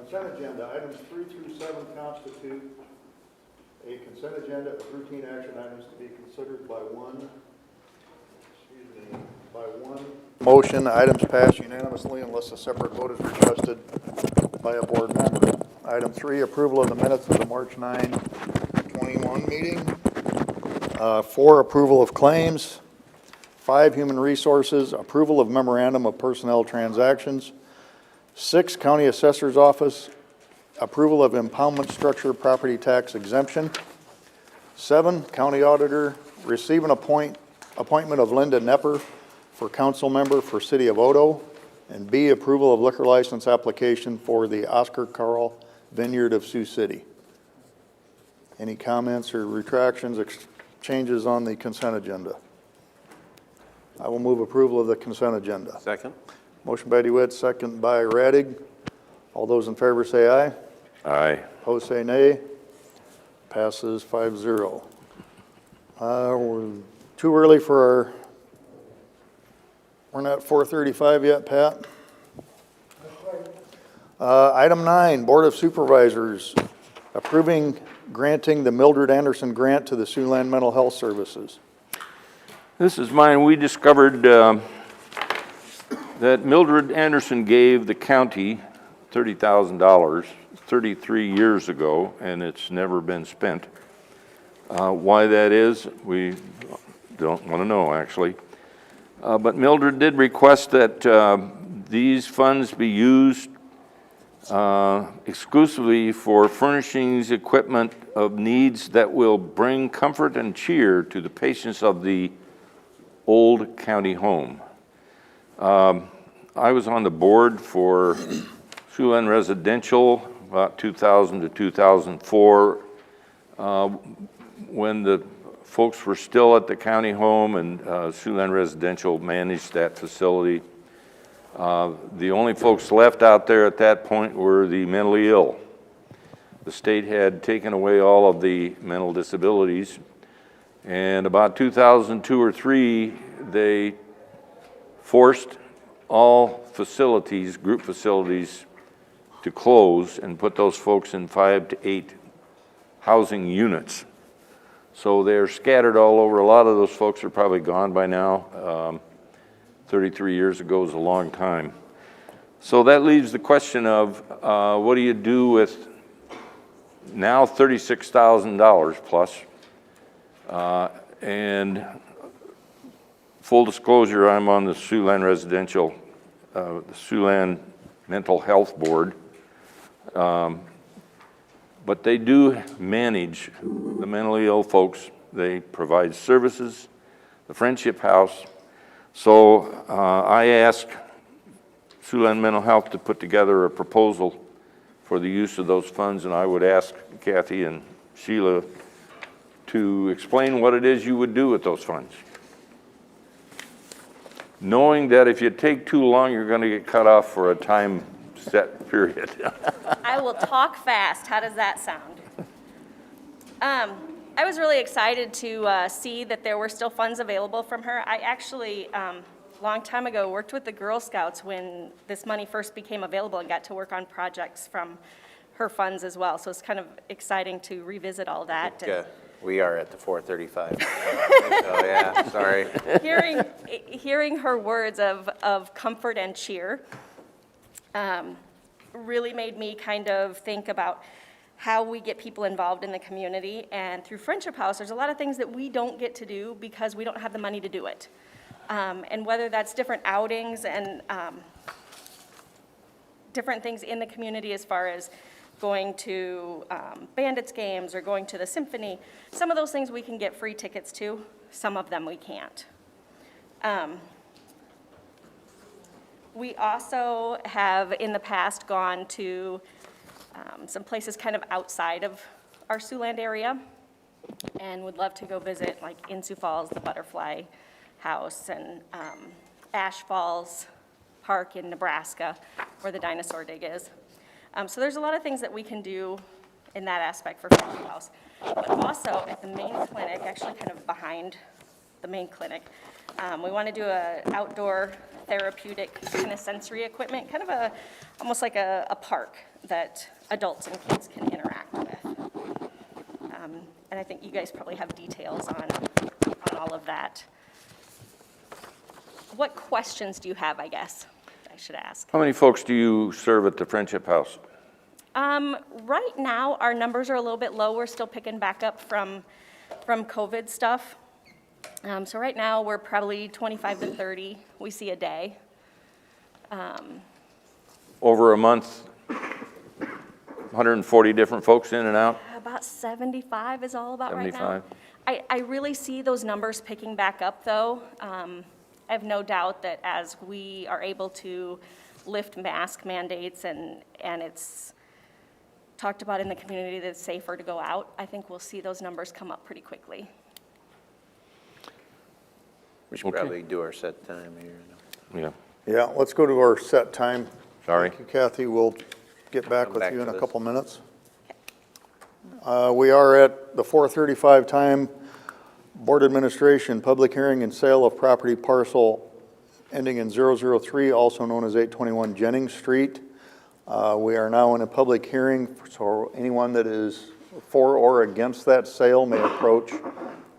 Consent agenda, items 3 through 7 constitute a consent agenda of routine action items to be considered by one motion. Items pass unanimously unless a separate vote is requested by a board member. Item 3, approval of the minutes of the March 9, 21 meeting. 4, approval of claims. 5, human resources, approval of memorandum of personnel transactions. 6, county assessor's office, approval of impoundment structure property tax exemption. 7, county auditor, receive and appointment of Linda Nepper for council member for city of Odo. And B, approval of liquor license application for the Oscar Carl Vineyard of Sioux City. Any comments or retractions, changes on the consent agenda? I will move approval of the consent agenda. Second. Motion by DeWitt, second by Radig. All those in favor say aye. Aye. Opposed say nay. Passes 5-0. We're too early for we're not 4:35 yet, Pat? Item 9, Board of Supervisors, approving granting the Mildred Anderson grant to the Siouxland Mental Health Services. This is mine. We discovered that Mildred Anderson gave the county $30,000 33 years ago, and it's never been spent. Why that is, we don't want to know, actually. But Mildred did request that these funds be used exclusively for furnishings, equipment of needs that will bring comfort and cheer to the patients of the old county home. I was on the board for Siouxland Residential about 2000 to 2004 when the folks were still at the county home, and Siouxland Residential managed that facility. The only folks left out there at that point were the mentally ill. The state had taken away all of the mental disabilities, and about 2002 or 3, they forced all facilities, group facilities, to close and put those folks in 5 to 8 housing units. So they're scattered all over. A lot of those folks are probably gone by now. 33 years ago is a long time. So that leaves the question of what do you do with now $36,000 plus? And full disclosure, I'm on the Siouxland Residential, the Siouxland Mental Health Board. But they do manage the mentally ill folks. They provide services, the Friendship House. So I asked Siouxland Mental Health to put together a proposal for the use of those funds, and I would ask Kathy and Sheila to explain what it is you would do with those funds, knowing that if you take too long, you're going to get cut off for a time set period. I will talk fast. How does that sound? I was really excited to see that there were still funds available from her. I actually, a long time ago, worked with the Girl Scouts when this money first became available and got to work on projects from her funds as well. So it's kind of exciting to revisit all that. We are at the 4:35. So yeah, sorry. Hearing her words of comfort and cheer really made me kind of think about how we get people involved in the community. And through Friendship House, there's a lot of things that we don't get to do because we don't have the money to do it. And whether that's different outings and different things in the community as far as going to Bandits games or going to the symphony, some of those things we can get free tickets to, some of them we can't. We also have in the past gone to some places kind of outside of our Siouxland area and would love to go visit, like in Sioux Falls, the Butterfly House, and Ash Falls Park in Nebraska, where the dinosaur dig is. So there's a lot of things that we can do in that aspect for Friendship House. But also at the main clinic, actually kind of behind the main clinic, we want to do an outdoor therapeutic kind of sensory equipment, kind of almost like a park that adults and kids can interact with. And I think you guys probably have details on all of that. What questions do you have, I guess, I should ask? How many folks do you serve at the Friendship House? Right now, our numbers are a little bit low. We're still picking back up from COVID stuff. So right now, we're probably 25 to 30 we see a day. Over a month, 140 different folks in and out? About 75 is all about right now. 75? I really see those numbers picking back up, though. I have no doubt that as we are able to lift mask mandates and it's talked about in the community that it's safer to go out, I think we'll see those numbers come up pretty quickly. We should probably do our set time here. Yeah. Yeah, let's go to our set time. Sorry. Thank you, Kathy. We'll get back Come with back you to in a this. couple minutes. We are at the 4:35 time. Board Administration, public hearing and sale of property parcel ending in 003, also known as 821 Jennings Street. We are now in a public hearing, so anyone that is for or against that sale may approach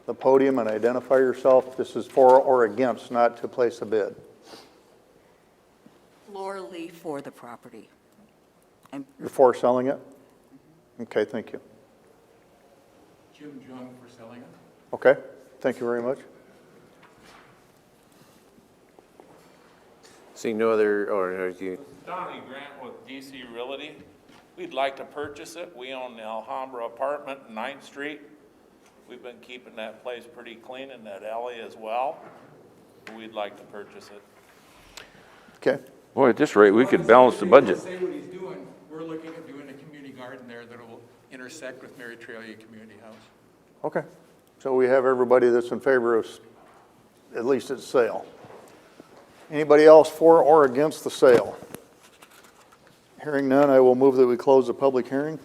the podium and identify yourself. This is for or against, not to place a bid. Laura Lee for the property. You're for selling it? Okay, thank you. Jim Jung for selling it. Okay, thank you very much. Seeing no other, or do you, Donnie Grant with DC Realty. We'd like to purchase it. We own the Alhambra apartment, 9th Street. We've been keeping that place pretty clean in that alley as well. We'd like to purchase it. Okay, Boy, at this rate, we could balance the budget. Say what he's doing, we're looking at doing a community garden there that will intersect with Mary Tralia Community House. okay. So we have everybody that's in favor of at least its sale. Anybody else for or against the sale? Hearing none, I will move that we close the public hearing.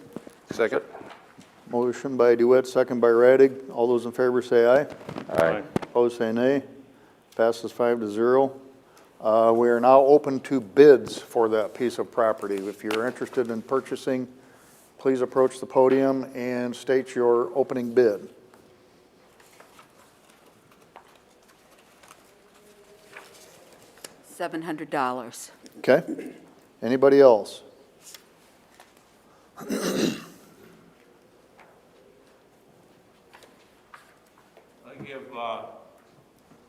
second? Motion by DeWitt, second by Radig. All those in favor say aye. Aye. Opposed, say nay. Passes 5-0. We are now open to bids for that piece of property. If you're interested in purchasing, please approach the podium and state your opening bid. $700. Okay? Anybody else? I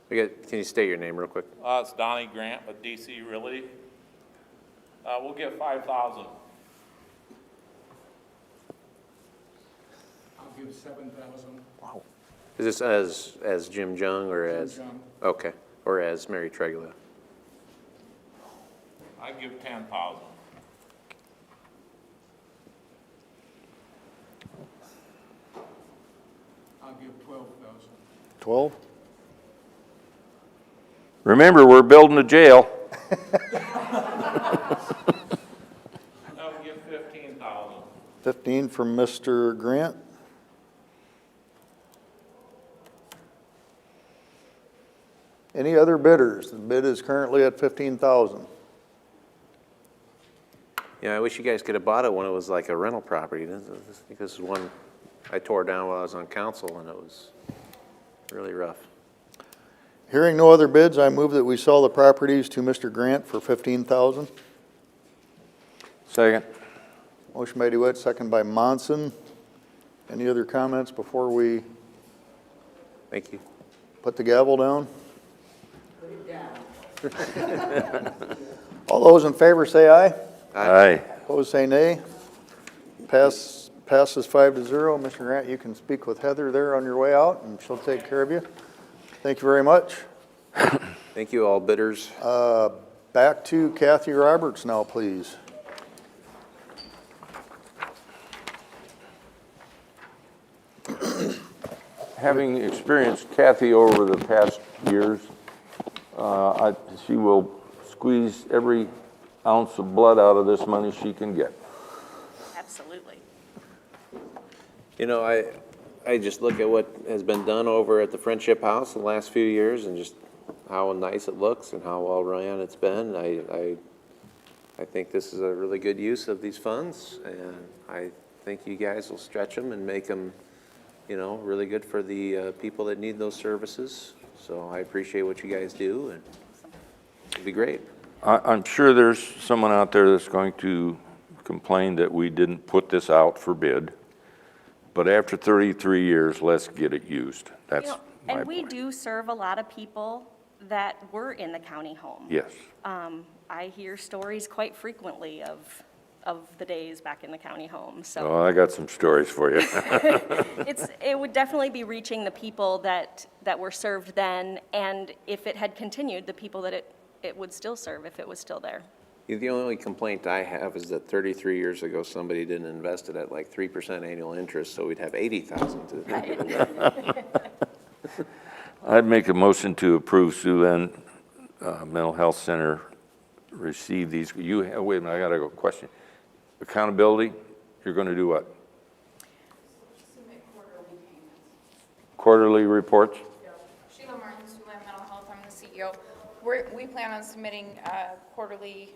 give, Can you state your name real quick? it's Donnie Grant with DC Realty. We'll give 5,000. I'll give 7,000. Is this as Jim Jung or as? Jung. Okay, or as Mary Tralia? I give 10,000. I'll give 12,000. 12? Remember, we're building a jail. I'll give 15,000. 15 from Mr. Grant. Any other bidders? The bid is currently at 15,000. Yeah, I wish you guys could have bought it when it was like a rental property. This is one I tore down while I was on council, and it was really rough. Hearing no other bids, I move that we sell the properties to Mr. Grant for 15,000. Second. Motion by DeWitt, second by Monson. Any other comments before we Thank you. put the gavel down? All those in favor say aye. Aye. Opposed, say nay. Passes 5-0. Mr. Grant, you can speak with Heather there on your way out, and she'll take care of you. Thank you very much. Thank you, all bidders. Back to Kathy Roberts now, please. Having experienced Kathy over the past years, she will squeeze every ounce of blood out of this money she can get. Absolutely. You know, I just look at what has been done over at the Friendship House in the last few years and just how nice it looks and how well ran it's been. I think this is a really good use of these funds, and I think you guys will stretch them and make them, you know, really good for the people that need those services. So I appreciate what you guys do, and it'll be great. I'm sure there's someone out there that's going to complain that we didn't put this out for bid, but after 33 years, let's get it used. That's You know, my and we point. do serve a lot of people that were in the county home. Yes. I hear stories quite frequently of the days back in the county home, so. Well, I got some stories for you. It would definitely be reaching the people that were served then, and if it had continued, the people that it would still serve if it was still there. The only complaint I have is that 33 years ago, somebody didn't invest it at like 3% annual interest, so we'd have 80,000 to. I'd make a motion to approve Siouxland Mental Health Center receive these. Wait a minute, I got a question. Accountability, you're going to do what? Submit quarterly payments. Quarterly reports? Sheila Martin, Siouxland Mental Health, I'm the CEO. We plan on submitting quarterly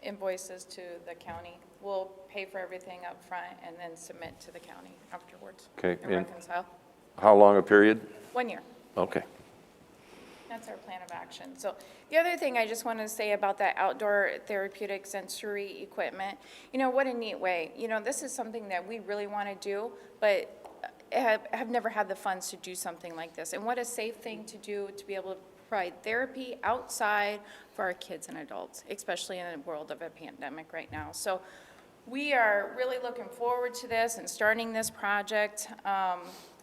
invoices to the county. We'll pay for everything up front and then submit to the county afterwards. Okay, And and- reconcile. How long a period? 1 year. Okay. That's our plan of action. So the other thing I just wanted to say about that outdoor therapeutic sensory equipment, you know, what a neat way. You know, this is something that we really want to do, but have never had the funds to do something like this. And what a safe thing to do, to be able to provide therapy outside for our kids and adults, especially in a world of a pandemic right now. So we are really looking forward to this and starting this project.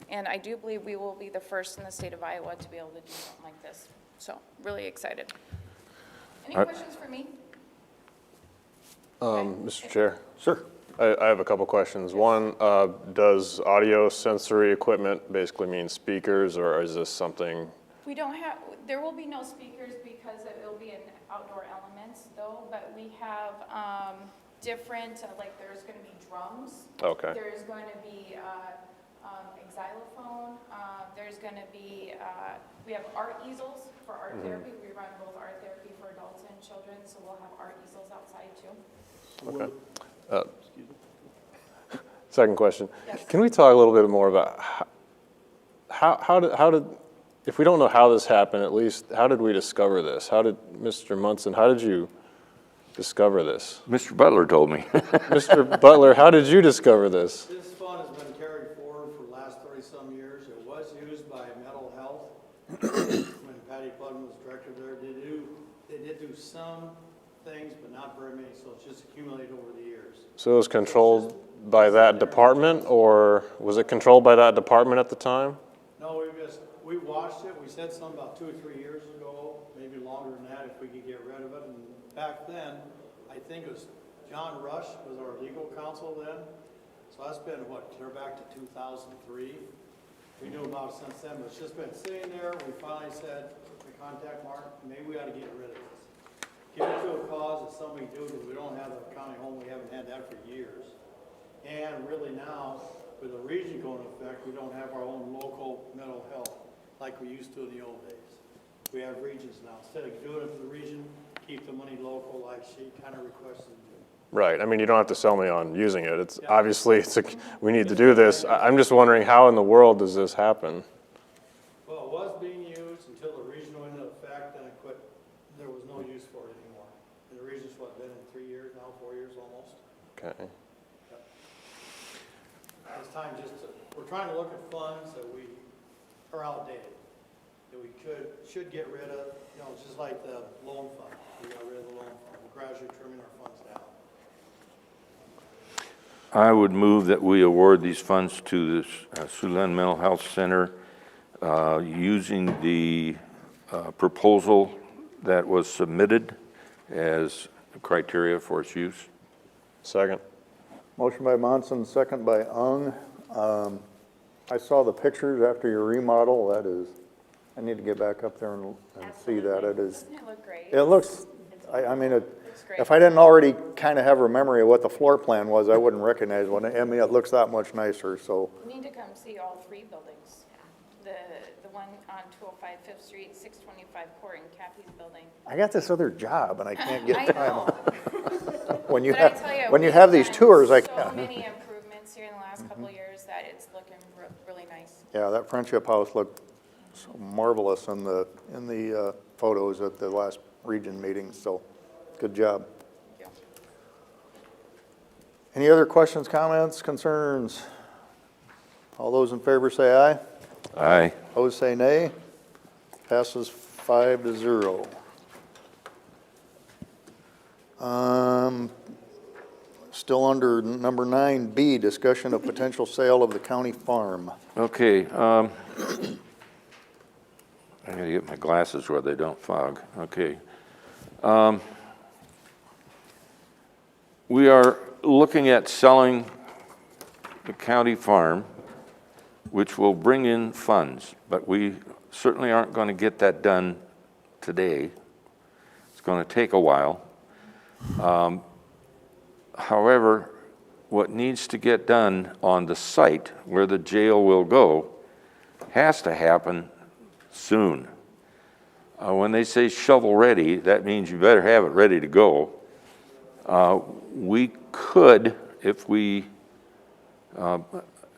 And I do believe we will be the first in the state of Iowa to be able to do something like this. So, really excited. Any questions for me? Mr. Chair? Sure. I have a couple questions. One, does audio sensory equipment basically mean speakers, or is this something? We don't have, there will be no speakers because it will be in outdoor elements though, but we have different, like there's going to be drums. Okay. There's going to be a xylophone. There's going to be, we have art easels for art therapy. We run both art therapy for adults and children, so we'll have art easels outside too. Okay. Second question. Yes. Can we talk a little bit more about how did, if we don't know how this happened, at least, how did we discover this? How did, Mr. Munson, how did you discover this? Mr. Butler told me. Mr. Butler, how did you discover this? This fund has been carried forward for the last 30-some years. It was used by mental health when Patty Putnam was director there. They did do some things, but not very many, so it's just accumulated over the years. So it was controlled by that department, or was it controlled by that department at the time? No, we watched it. We said something about 2 or 3 years ago, maybe longer than that, if we could get rid of it. And back then, I think it was John Rush was our legal counsel then. So that's been, what, clear back to 2003. We knew about it since then, but it's just been sitting there. We finally said, we contact Mark, maybe we ought to get rid of this. Give it to a cause that somebody do, because we don't have a county home. We haven't had that for years. And really now, with the region going into effect, we don't have our own local mental health like we used to in the old days. We have regions now. Instead of doing it for the region, keep the money local like she kind of requested to do. Right. I mean, you don't have to sell me on using it. It's obviously we need to do this. I'm just wondering, how in the world does this happen? Well, it was being used until the region went into effect, and it quit. There was no use for it anymore. And the region's what, been in 3 years now, 4 years almost. Okay. It's time we're trying to look at funds that we are outdated, that we should get rid of. You know, it's just like the loan fund. We got rid of the loan fund. We're gradually trimming our funds down. I would move that we award these funds to the Siouxland Mental Health Center using the proposal that was submitted as criteria for its use. Second. Motion by Monson, second by Ung. I saw the pictures after your remodel. That is, I need to get back up there and see that. It is. Doesn't it look great? It looks, I mean, Looks great. if I didn't already kind of have a memory of what the floor plan was, I wouldn't recognize one. I mean, it looks that much nicer, so. You need to come see all 3 buildings. The one on 205 Fifth Street, 625 Court in Cappy's building. I got this other job and I can't I get time. know. When you But I have, tell you, when you we've have these done tours, I so can't. many improvements here in the last couple of years that it's looking really nice. Yeah, that Friendship House looked so marvelous in the photos at the last region meeting, so good job. Thank you. Any other questions, comments, concerns? All those in favor say aye. Aye. Opposed say nay. Passes 5-0. Still under number 9B, discussion of potential sale of the county farm. Okay, I gotta get my glasses where they don't fog. Okay. We are looking at selling the county farm, which will bring in funds, but we certainly aren't going to get that done today. It's going to take a while. However, what needs to get done on the site where the jail will go has to happen soon. When they say shovel-ready, that means you better have it ready to go. We could, if we,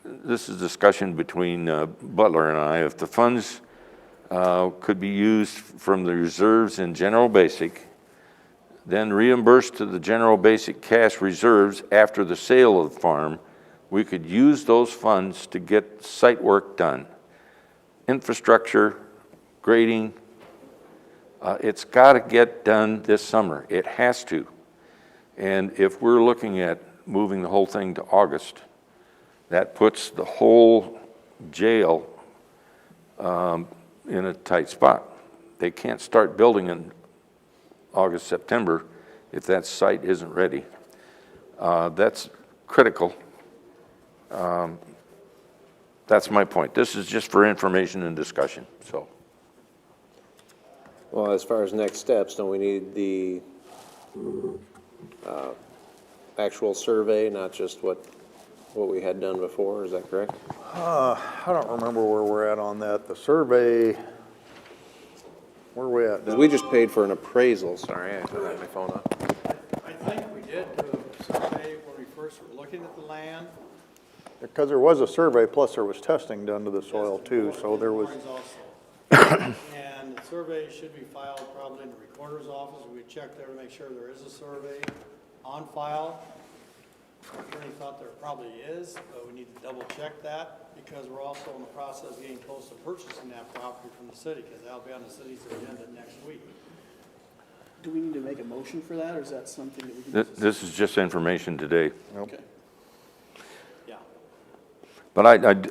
this is discussion between Butler and I, if the funds could be used from the reserves in general basic, then reimbursed to the general basic cash reserves after the sale of the farm, we could use those funds to get site work done. Infrastructure, grading, it's got to get done this summer. It has to. And if we're looking at moving the whole thing to August, that puts the whole jail in a tight spot. They can't start building in August, September, if that site isn't ready. That's critical. That's my point. This is just for information and discussion, so. Well, as far as next steps, don't we need the actual survey, not just what we had done before, is that correct? I don't remember where we're at on that. The survey, where are we at? Because we just paid for an appraisal, sorry, I had my phone up. I think we did do a survey when we first were looking at the land. Because there was a survey, plus there was testing done to the soil too, so there was, And the survey should be filed probably in the recorder's office. We checked there to make sure there is a survey on file. Our attorney thought there probably is, but we need to double check that because we're also in the process of getting close to purchasing that property from the city because that'll be on the city's agenda next week. Do we need to make a motion for that, or is that something that we can? This is just information today. Okay. Yeah. But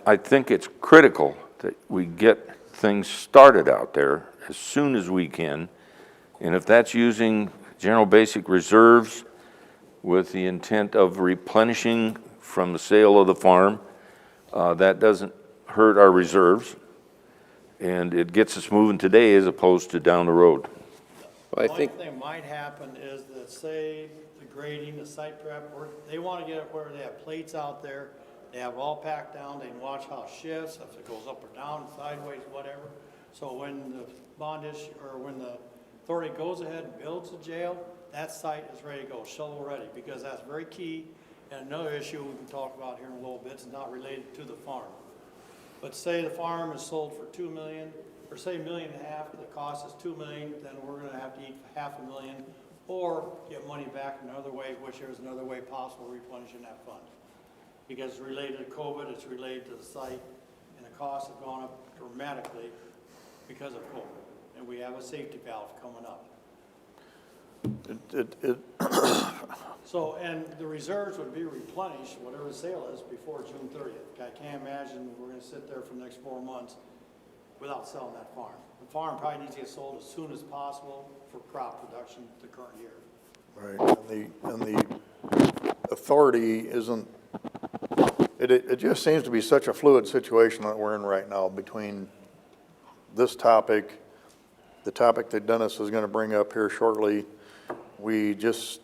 I think it's critical that we get things started out there as soon as we can. And if that's using general basic reserves with the intent of replenishing from the sale of the farm, that doesn't hurt our reserves. And it gets us moving today as opposed to down the road. Well, I One think, thing might happen is that say the grading, the site prep, or they want to get it where they have plates out there, they have it all packed down, they can watch how it shifts, if it goes up or down, sideways, whatever. So when the bond issue, or when the authority goes ahead and builds the jail, that site is ready to go, shovel ready, because that's very key. And another issue we can talk about here in a little bit is not related to the farm. But say the farm is sold for $2 million, or say $1.5 million, the cost is $2 million, then we're gonna have to eat $500,000 or get money back another way, which there's another way possible replenishing that fund. Because it's related to COVID, it's related to the site, and the costs have gone up dramatically because of COVID. And we have a safety valve coming up. So, and the reserves would be replenished, whatever the sale is, before June 30th. I can't imagine we're gonna sit there for the next 4 months without selling that farm. The farm probably needs to get sold as soon as possible for crop production the current year. right, and the authority isn't, it just seems to be such a fluid situation that we're in right now between this topic, the topic that Dennis is gonna bring up here shortly. We just,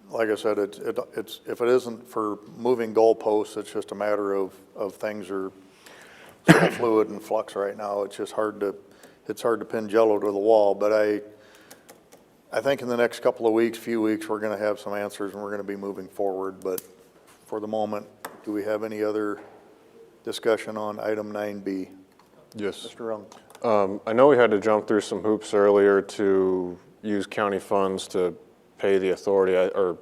like I said, it's if it isn't for moving goalposts, it's just a matter of things are so fluid and flux right now. It's just hard to, it's hard to pin Jello to the wall, but I think in the next couple of weeks, few weeks, we're gonna have some answers and we're gonna be moving forward, but for the moment, do we have any other discussion on item 9B? Yes. Mr. Young? I know we had to jump through some hoops earlier to use county funds to pay the authority, or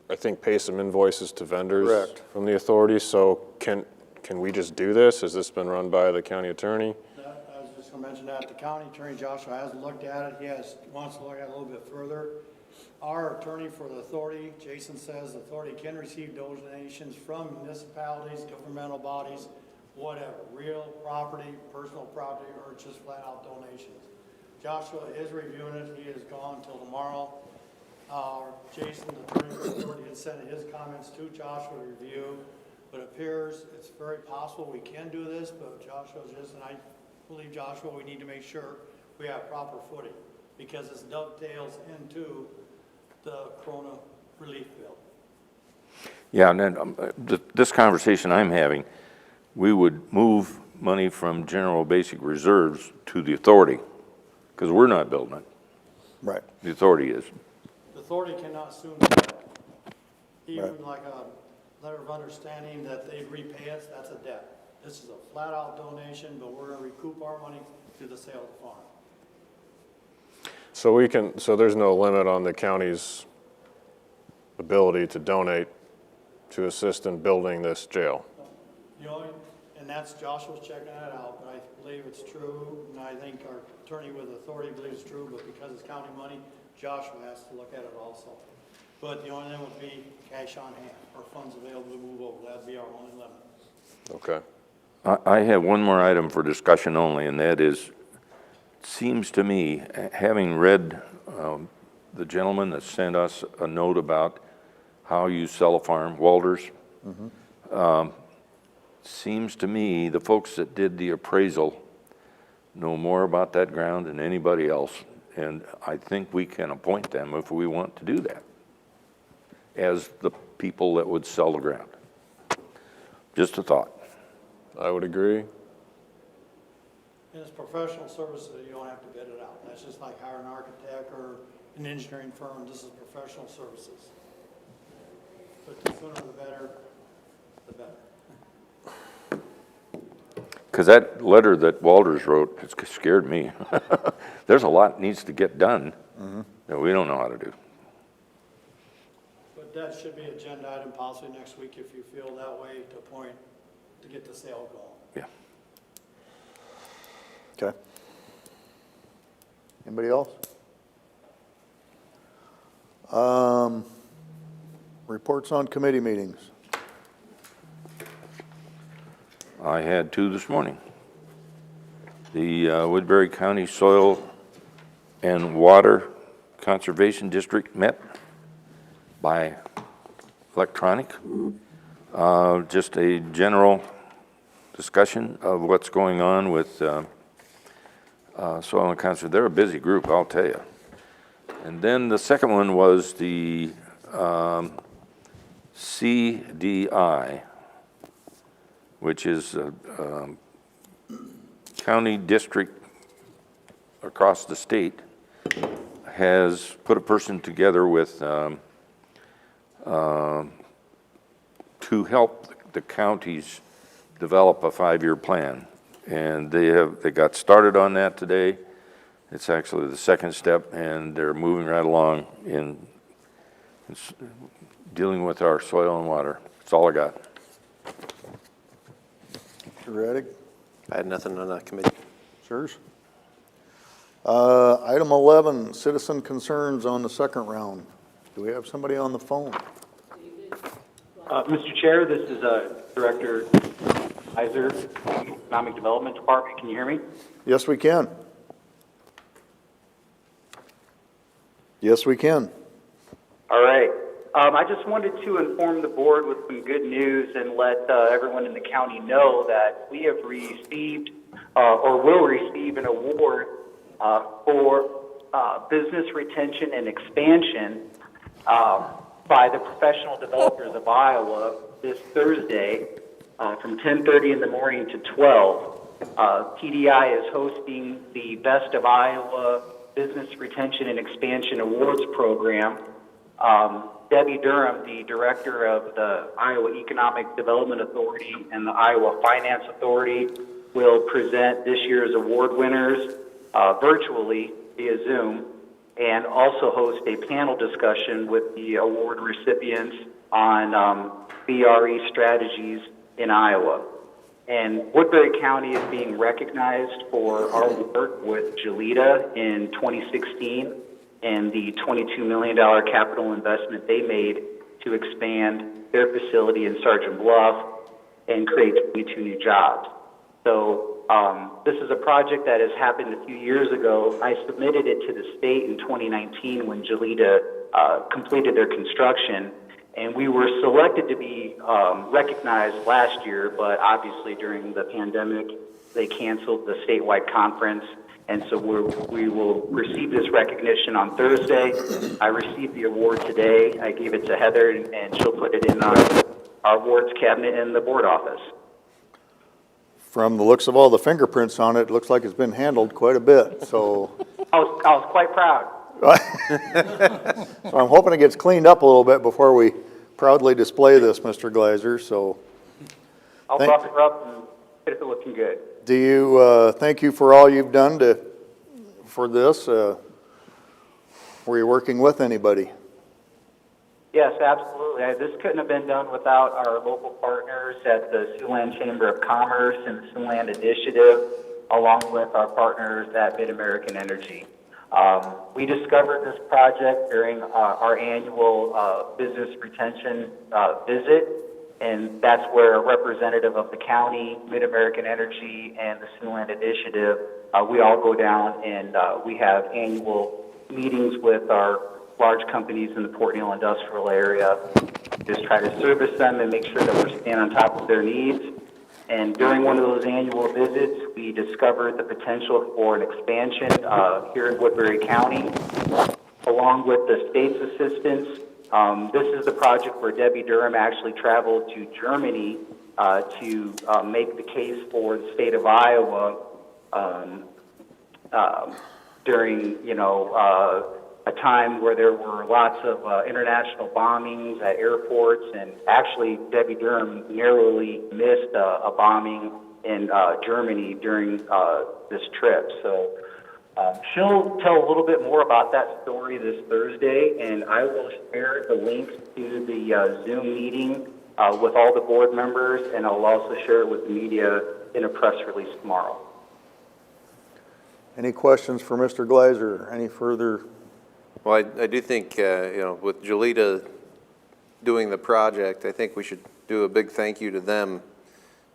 I think pay some invoices to vendors. Correct. From the authority, so can we just do this? Has this been run by the county attorney? I was just gonna mention that the county attorney Joshua has looked at it, wants to look at it a little bit further. Our attorney for the authority, Jason, says the authority can receive donations from municipalities, governmental bodies, whatever, real property, personal property, or just flat out donations. Joshua is reviewing it, he is gone till tomorrow. Jason, the attorney for the authority, had sent his comments to Joshua to review, but it appears it's very possible we can do this, but Joshua's just, and I believe Joshua, we need to make sure we have proper footing, because this dovetails into the Corona relief bill. Yeah, and then this conversation I'm having, we would move money from general basic reserves to the authority, because we're not building it. Right. The authority is. The authority cannot assume debt. Even like a letter of understanding that they'd repay us, that's a debt. This is a flat out donation, but we're gonna recoup our money through the sale of the farm. So there's no limit on the county's ability to donate to assist in building this jail? The only, and that's Joshua's checking that out, but I believe it's true, and I think our attorney with authority believes it's true, but because it's county money, Joshua has to look at it also. But the only thing would be cash on hand, or funds available to move over, that'd be our only limit. Okay. I have one more item for discussion only, and that is, it seems to me, having read the gentleman that sent us a note about how you sell a farm, Walters, seems to me the folks that did the appraisal know more about that ground than anybody else, and I think we can appoint them if we want to do that, as the people that would sell the ground. Just a thought. I would agree. And it's professional services, you don't have to bid it out. That's just like hiring an architect or an engineering firm, this is professional services. But the sooner the better, the better. Because that letter that Walters wrote, it scared me. There's a lot needs to get done that we don't know how to do. But that should be an agenda item possibly next week if you feel that way to point, to get the sale going. Yeah. Okay. Anybody else? Reports on committee meetings. I had two this morning. The Woodbury County Soil and Water Conservation District met by electronic. Just a general discussion of what's going on with soil and conservation. They're a busy group, I'll tell you. And then the second one was the CDI, which is a county district across the state, has put a person together with to help the counties develop a 5-year plan. And they got started on that today. It's actually the second step, and they're moving right along in dealing with our soil and water. That's all I got. Mr. Reddick? I had nothing on that committee. Sirs? Item 11, citizen concerns on the second round. Do we have somebody on the phone? Mr. Chair, this is Director Iser, Economic Development Department. Can you hear me? Yes, we can. Yes, we can. All right. I just wanted to inform the board with some good news and let everyone in the county know that we have received or will receive an award for business retention and expansion by the Professional Developers of Iowa this Thursday from 10:30 in the morning to 12. TDI is hosting the Best of Iowa Business Retention and Expansion Awards program. Debbie Durham, the director of the Iowa Economic Development Authority and the Iowa Finance Authority, will present this year's award winners virtually via Zoom, and also host a panel discussion with the award recipients on BRE strategies in Iowa. And Woodbury County is being recognized for our work with Gelita in 2016 and the $22 million capital investment they made to expand their facility in Sergeant Bluff and create 22 new jobs. So this is a project that has happened a few years ago. I submitted it to the state in 2019 when Gelita completed their construction, and we were selected to be recognized last year, but obviously during the pandemic, they canceled the statewide conference, and so we will receive this recognition on Thursday. I received the award today. I gave it to Heather, and she'll put it in our awards cabinet in the board office. From the looks of all the fingerprints on it, it looks like it's been handled quite a bit, so. I was quite proud. So I'm hoping it gets cleaned up a little bit before we proudly display this, Mr. Gleiser, so. I'll buff her up and get it looking good. Do you, thank you for all you've done for this. Were you working with anybody? Yes, absolutely. This couldn't have been done without our local partners at the Siouxland Chamber of Commerce and the Siouxland Initiative, along with our partners at Mid-American Energy. We discovered this project during our annual business retention visit, and that's where a representative of the county, Mid-American Energy, and the Siouxland Initiative, we all go down and we have annual meetings with our large companies in the Port Neal industrial area, just try to service them and make sure that we're staying on top of their needs. And during one of those annual visits, we discovered the potential for an expansion here in Woodbury County, along with the state's assistance. This is the project where Debbie Durham actually traveled to Germany to make the case for the state of Iowa during, a time where there were lots of international bombings at airports, and actually Debbie Durham narrowly missed a bombing in Germany during this trip. So she'll tell a little bit more about that story this Thursday, and I will share the links to the Zoom meeting with all the board members, and I'll also share it with the media in a press release tomorrow. Any questions for Mr. Gleiser? Any further? Well, I do think, with Gelita doing the project, I think we should do a big thank you to them.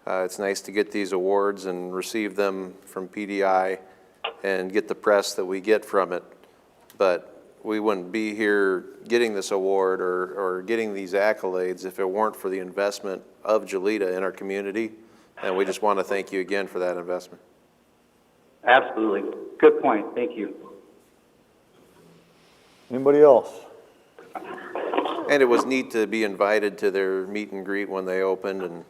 It's nice to get these awards and receive them from PDI and get the press that we get from it. But we wouldn't be here getting this award or getting these accolades if it weren't for the investment of Gelita in our community. And we just want to thank you again for that investment. Absolutely. Good point. Thank you. Anybody else? And it was neat to be invited to their meet and greet when they opened, and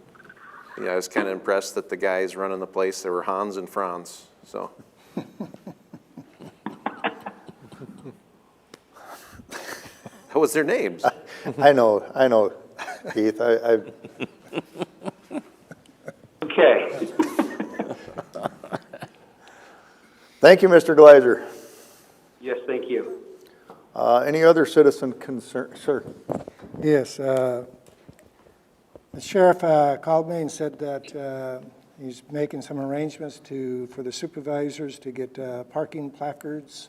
I was kind of impressed that the guys running the place, they were Hans and Franz, so. That was their names. I know, Keith. Okay. Thank you, Mr. Gleiser. Yes, thank you. Any other citizen concern? Sir. Yes. The sheriff called me and said that he's making some arrangements for the supervisors to get parking placards.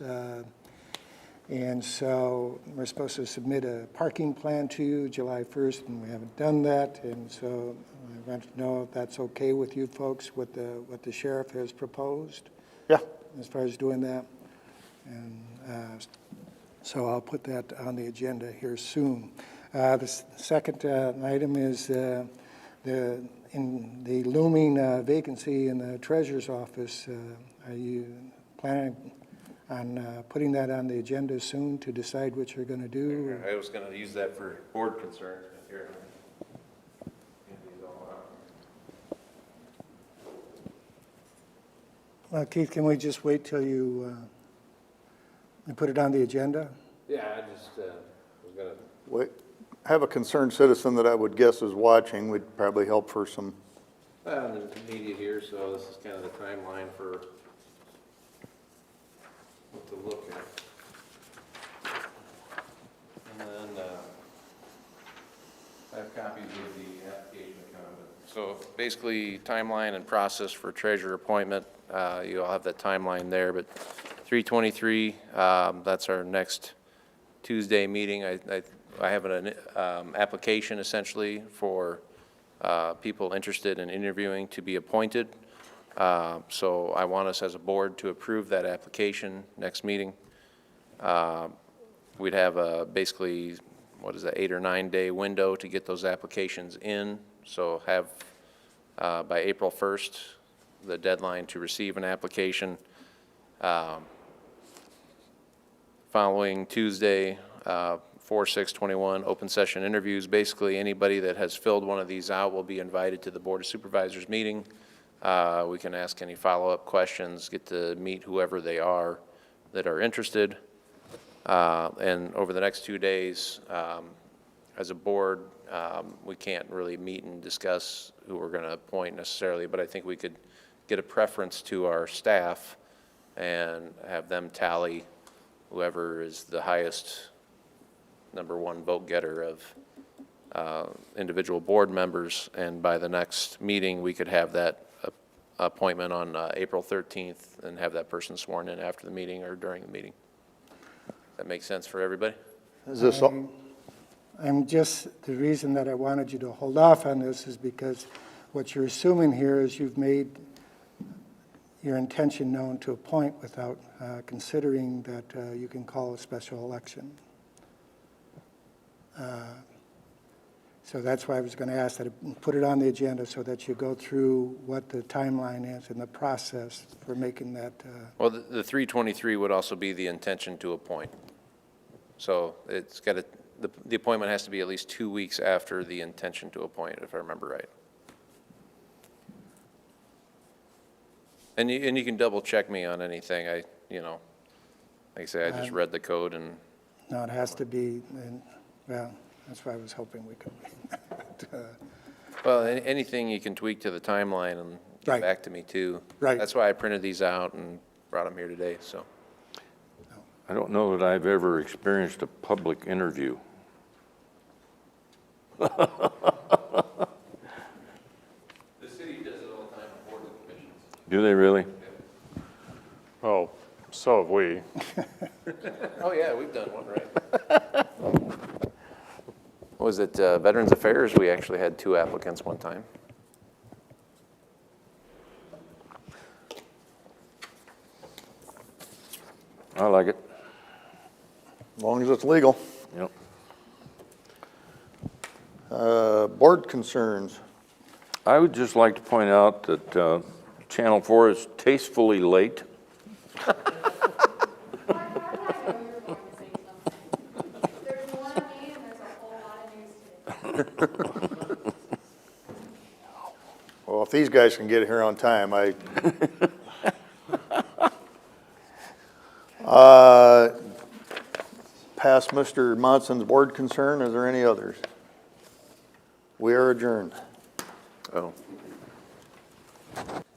And so we're supposed to submit a parking plan to you July 1st, and we haven't done that. And so I want to know if that's okay with you folks, what the sheriff has proposed. Yeah. As far as doing that. And so I'll put that on the agenda here soon. The second item is in the looming vacancy in the treasurer's office. Are you planning on putting that on the agenda soon to decide what you're going to do? I was going to use that for board concern here. Well, Keith, can we just wait till you put it on the agenda? Yeah, I just was gonna. Wait, I have a concerned citizen that I would guess is watching. We'd probably help for some. The media here, so this is kind of the timeline for what to look at. And then I have copies of the application comment. So basically, timeline and process for treasurer appointment, you all have that timeline there, but 3/23, that's our next Tuesday meeting. I have an application essentially for people interested in interviewing to be appointed. So I want us as a board to approve that application next meeting. We'd have basically, what is that, 8 or 9 day window to get those applications in. So have by April 1st, the deadline to receive an application. Following Tuesday, 4/6/21, open session interviews. Basically, anybody that has filled one of these out will be invited to the Board of Supervisors meeting. We can ask any follow-up questions, get to meet whoever they are that are interested. And over the next 2 days, as a board, we can't really meet and discuss who we're going to appoint necessarily, but I think we could get a preference to our staff and have them tally whoever is the highest #1 vote getter of individual board members, and by the next meeting, we could have that appointment on April 13th and have that person sworn in after the meeting or during the meeting. That makes sense for everybody? Is this all? I'm just, the reason that I wanted you to hold off on this is because what you're assuming here is you've made your intention known to appoint without considering that you can call a special election. So that's why I was going to ask that put it on the agenda so that you go through what the timeline is and the process for making that. Well, the 3/23 would also be the intention to appoint. So it's got to, the appointment has to be at least 2 weeks after the intention to appoint, if I remember right. And you can double check me on anything. Like I say, I just read the code and. No, it has to be, well, that's why I was hoping we could. Well, anything you can tweak to the timeline and get Right. back to me too. Right. That's why I printed these out and brought them here today, so. I don't know that I've ever experienced a public interview. The city does it all the time for boards and commissions. Do they really? Oh, so have we. Oh, yeah, we've done one, right? What was it, Veterans Affairs? We actually had 2 applicants one time. I like it. As long as it's legal. Yep. Board concerns. I would just like to point out that Channel 4 is tastefully late. Well, if these guys can get here on time, past Mr. Monson's board concern, is there any others? We are adjourned. Oh.